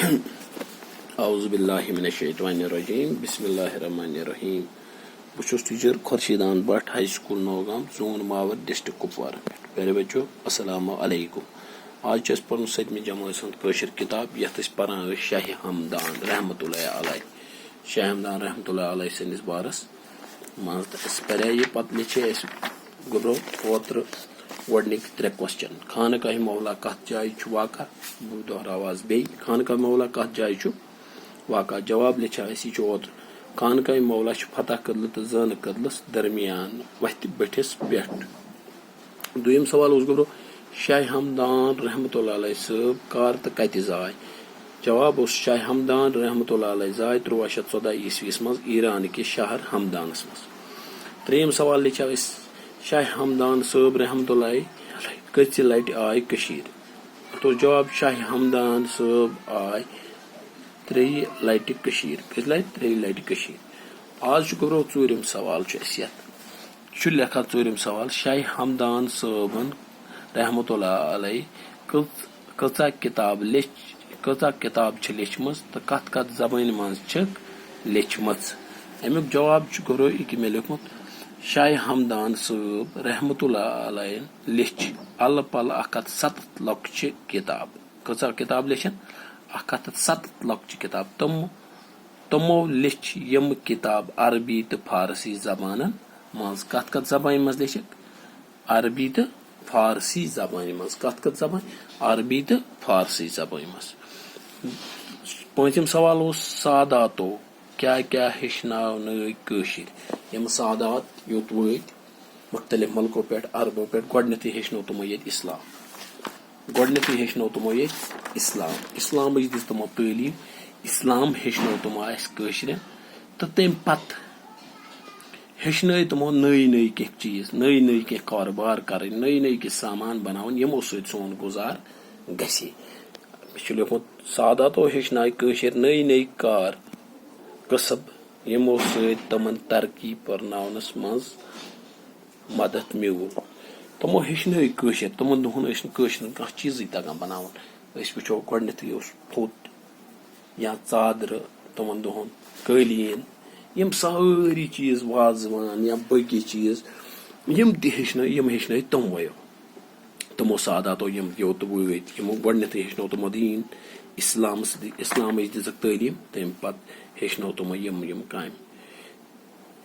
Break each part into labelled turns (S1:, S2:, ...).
S1: Auzu billahi mineşşeytanirracim. Bismillahirrahmanirrahim. Bu छुस teacher खुर्शीदान Bhat high school Naugam zone Mawar district Kupwara पे प्यारे बच्चों अस्सलामु अलैकुम। आज छ पर सतमी जमात कशर किताब यथ पान शाह हमदान रहमतुल्लाह अलैह। शाह हमदान रहमतुल्लाह अलैह सनिस बारस मज पे ये पे लिखे गुरो ओत्र गडनिक 3 क्वेश्चन। खानकाह मौला कत जाय वाक़ा दोहरावाज बे खानकाह मौला कत जाय वाक़ा जवाब लिखा यह ओत्र खानकाह मौला फतह कदल तो जन कदलस दरमियान वथ बठिस पे। दुयम सवाल गुरो शाह हमदान रहमतुल्लाह अलैह सब कार तो कत जाय। जवाब शाह हमदान रहमतुल्लाह अलैह जाय 1314 ईस्वी मज ईरान के शहर हमदानस मज। त्रेयम सवाल लिखा शाह हमदान सब रहमतुल्लाह कच लट आय कशीर। तो जवाब शाह हमदान सब आय 3 लट कशीर। कच लट 3 लट कशीर। आज गुरो चूरम सवाल लेखा चूरम सवाल शाह हमदान सबन रहमतुल्लाह अलैह कचा किताब लिचमज तो कत कत जबान मज लिचमज। अमुक जवाब गुरो यह मे लिखमुत शाह हमदान सब रहमतुल्लाह अलैह लिच अल पल 107 लक्ष किताब। कचा किताब लिचन 107 लक्ष किताब। तमो लिच यम किताब अरबी तो फारसी जबान मज। कत कत जबान मज लिचक अरबी तो फारसी जबान मज। कत कत जबान अरबी तो फारसी जबान मज। पांचम सवाल सादातो क्या क्या हेचनाव नई कशीर। यम सादात योत वत मुख्तलिफ मुल्कों पे अरबों पे गडनथी हेचनो तमो ये इस्लाम। गडनथी हेचनो तमो ये इस्लाम दिस तमो तालीम। इस्लाम हेचनो तमो कशीर तो तम पत हेचन तमो नई नई कह चीज नई नई कह कारोबार कर नई नई कह सामान बनावन यमो सोन गुजार गसी। लिखुत सादातो हेचन कशीर नई नई कार कसब यमो तमन तरक्की परनावनस मज मदद म्यूल। तमो हेचन कशीर तमन दोहन कशीर कह चीज तगान बनावन। वो गडनथी थोत या चादर तमन दोहन कलीन यम सारी चीज वाजवान या बकी चीज यम हेचन तमो तमो सादातो यम योत वत यमो गडनथी हेचनो तमो दीन इस्लाम दिजक तालीम तम पत हेचनो तमो यम काम।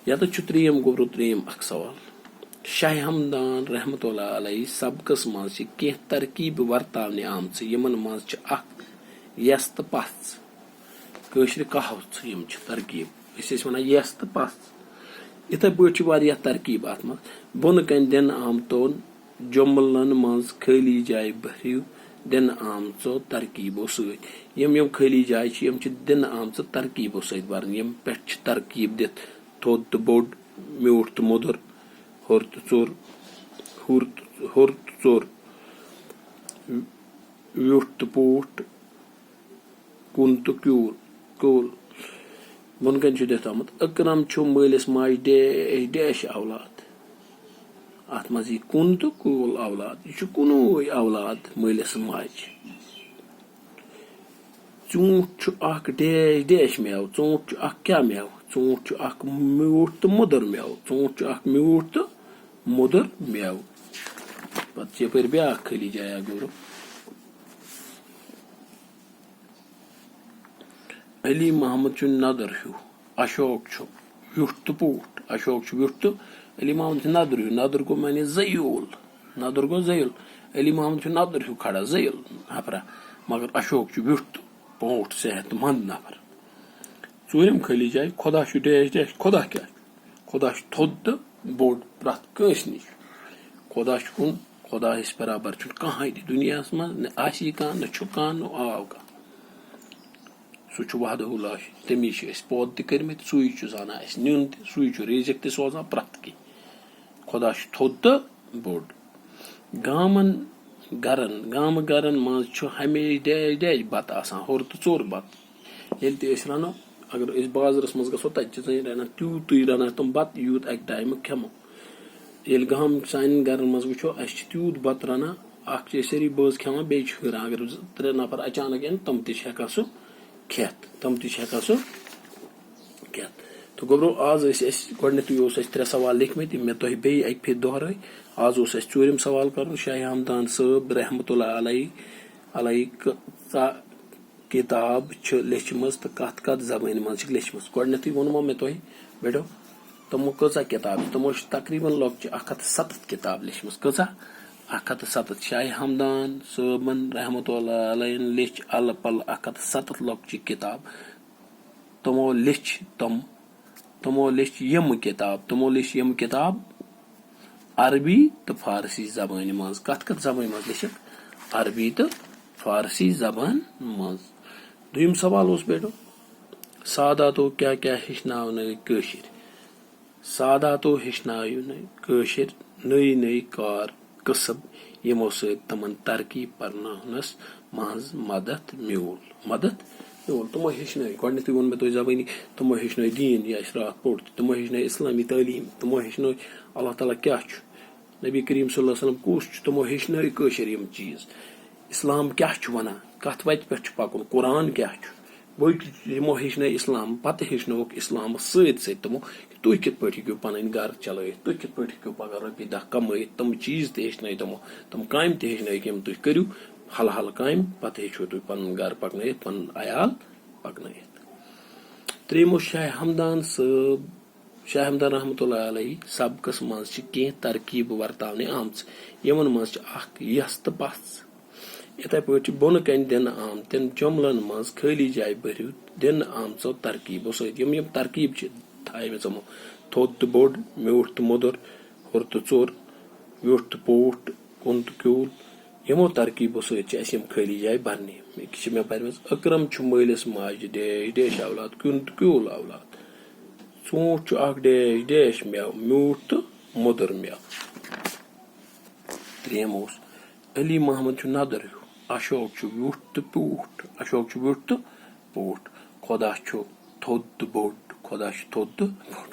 S1: या तो त्रेयम गुरो त्रेयम सवाल शाह हमदान रहमतुल्लाह अलैह सबकस मज कह तरकीब वर्तावने आमच यमन मज यस तो पस कशर कहावत यम तरकीब वन यस तो पस। इथे पे तरकीब अत मज बोन कन दिन आमतो जुमलन मज खाली जाय भरिव दिन आमचो तरकीबो सत। यम खाली जाय यम दिन आमच तरकीबो सत भरन यम पे तरकीब दित थोद तो बोड म्यूठ तो मुदर हुर तो चोर व्यूठ तो पोट कुन तो कोल। बुनकन दित आमुत अकरम मलिस माज डैश औलाद। अत मज कुन तो कोल औलाद यह कुनो औलाद मलिस माज। चूंट डैश डैश मेव चूंट क्या मेव चूंट म्यूठ तो मुदर मेव चूंट म्यूठ तो मुदर मेव। पे ब्या खाली जाया गुरु अली मोहम्मद नदर हूँ अशोक व्युठ तो पोट अशोक व्युठ तो अली मोहम्मद नदर हूँ नदर गो माने जयूल नदर गो जयूल अली मोहम्मद नदर हूँ खड़ा जयूल नफरा मगर अशोक व्युठ तो पोट सेहतमंद नफर। चूरम खाली जाए खुदा डैश डैश खुदा क्या खुदा थोद तो बोड प्रत कस नश खुदा कुन खुदा बराबर कहां दुनिया मज न आसी कह न कह न आव कह सह वहदहुल्ला तमी पौध तर्मित सुई जाना नुन सुई रिजिक त सोजान प्रत कह खुदा थोद तो बोड। गामन गरन मज हमेशा डैश डैश बत आसान हुर तो चोर बत ये रनो अगर बाजरस मज गो तत रनान तूत रनान तुम बत यूत अक टाइम खेमो। ये गाम सान गरन मज वो तूत बत रनान सारी बज खेवान बे हुरान अगर 3 नफर अचानक इन तम तक सह khet tam ti heka su khet to gobro az es gordnetu os es tre sawal likhmeti me to bey ek phe dohray az os es çorim sawal karun Shah Hamdan sahab rahmatullah alayhi किताब लेचमस तो कत जबान मज लेचमस गडनेथु वोनमो मे तुह बेटो तमो कचा किताब तमो तकरीबन लॉक्च 107 किताब लेचमस कचा 107 शाह हमदान सोबन रहमतुल्लाह अलैहि लेच अल पल 107 लॉक्च किताब तमो लेच यम किताब अरबी तो फारसी जबान मज कत जबान मज लेचक अरबी तो फारसी जबान मज दुम सवाल उस बेटो सादातो क्या क्या हेचनावन कशिर सादातो हेचनावन कशिर नई नई कार कसब यमो सत तमन तरक्की परनावनस मज मदद म्यूल तमो हेचन गडनेथु वोन मे तो जबानी तमो हेचन दीन या रात पोट तमो हेचन इस्लामी तालीम तमो हेचन अल्लाह ताला क्या नबी करीम सल्लल्लाहु अलैहि वसल्लम कुस तमो हेचन कशिर यम चीज इस्लाम क्या वना कत वत पे पकुन कुरान क्या यमो हेचन इस्लाम पत हेचनोक इस्लाम सत तमो तुह कित पे हूँ पन गर चल तुह कित पे हूँ पगह रोपी 10 कम तम चीज हेचन तमो तम काम हेचन यम तुह करू हल हल काम पत हेचो तुह पन गर पकन पन अयाल पकन त्रेमो शाह हमदान रहमतुल्लाह अलैहि सबकस मज कह तरकीब वर्तावने आमच यमन मज यस तो पस इथे पे बोन कन दिन आमतन जुमलन मज खाली जाय भरू दिन आमचो तरकीबो सत यम तरकीब थमो थोद तो बोड म्यूठ तो मुदर हुर तो चोर व्यूठ तो पोट कुन तो क्यूल यमो तरकीबो सत खाली जाय भरने मे परमेज अकरम मलिस माज डेश औलाद कुन तो क्यूल औलाद ऊंट डेश मेव म्यूठ तो मुदर मेव त्रेम अली मोहम्मद नदर अशोक व्यूठ तो पोट खुदा थोद तो बोड खुदा थोद तो बोड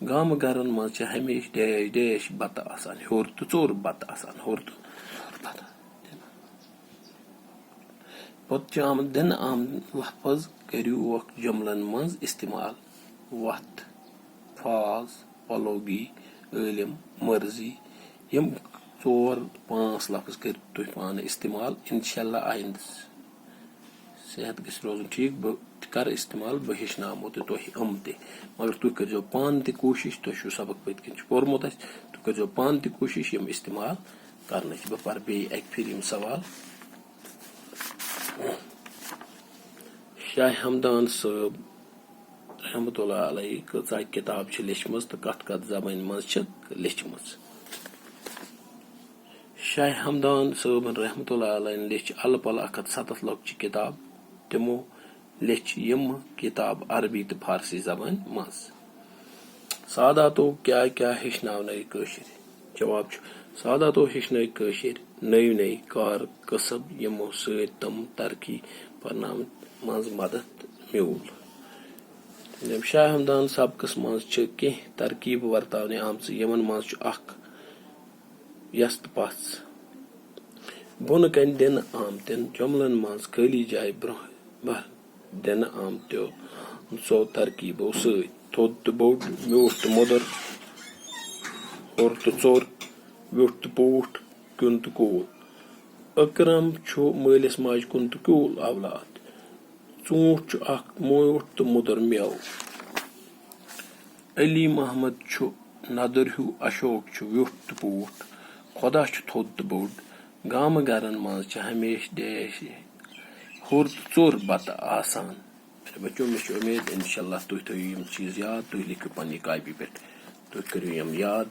S1: गाम गरन मज हमेश डेश बत आसान हुर तो चोर बत आसान हुर तो बत पत दिन आम लफज करू जुमलन मज इस्तेमाल वत फाज पलोगी इलम मर्जी यम 4-5 लफ्ज कर तुह पान इस्तेमाल इंशाल्लाह आइंद सेहत गस रोजन ठीक बह कर इस्तेमाल बह हेचनामो तुह मगर तुह कर पान कोशिश तुह सबक पत कन पोरमुत तुह कर पान कोशिश यम इस्तेमाल कर बह पर बे एक फिर यम सवाल शाह हमदान साहब रहमतुल्लाह अलैहि कचा किताब लेचमज तो कत जबान मज लेचमज शाह हमदान साहब रहमतुल्लाह अलैहि लेच अल पल 107 लॉक्च किताब तमो लेच यम किताब अरबी तो फारसी जबान मज सादातो क्या क्या हेचनावन कशिर जवाब सादातो हेचन कशिर नई नई कार कसब यमो सत तम तरक्की परनाव मज मदद म्यूल शाह हमदान सबकस मज कह तरकीब वर्तावने आमच यमन मज यस तो पस बोन कन दिन आमतन जुमलन मज खाली जाय ब्रोह दिन आमत्यो सो तरकीबो सत थोद तो बोड म्यूठ तो मुदर हुर तो चोर व्यूठ तो पोट कुन तो कूल अकरम मलिस माज कुन तो क्यूल औलाद ऊंट म्यूठ तो मुदर मेव अली मोहम्मद नदर हूँ अशोक व्यूठ तो पोट खुदा थोद तो बोड गाम गरन मज हमेश डेश हुर तो चोर बत आसान बच्चों मे उम्मीद इंशाल्लाह तुह थो यम चीज याद तुह लिखो पन्नी कापी पे तुह करो यम याद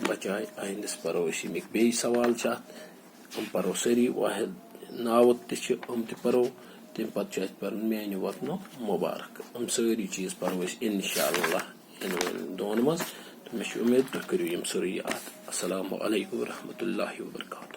S1: बचाए आइंदस परो अमिक बे सवाल हम परो सारी वाहिद नावत हम परो तम पे पर मान वतनो मुबारक हम सारी चीज परो इंशाल्लाह इन दोन मज तो मे उम्मीद तुह करो यम सारी याद अस्सलामु अलैकुम व रहमतुल्लाहि व बरकातहू।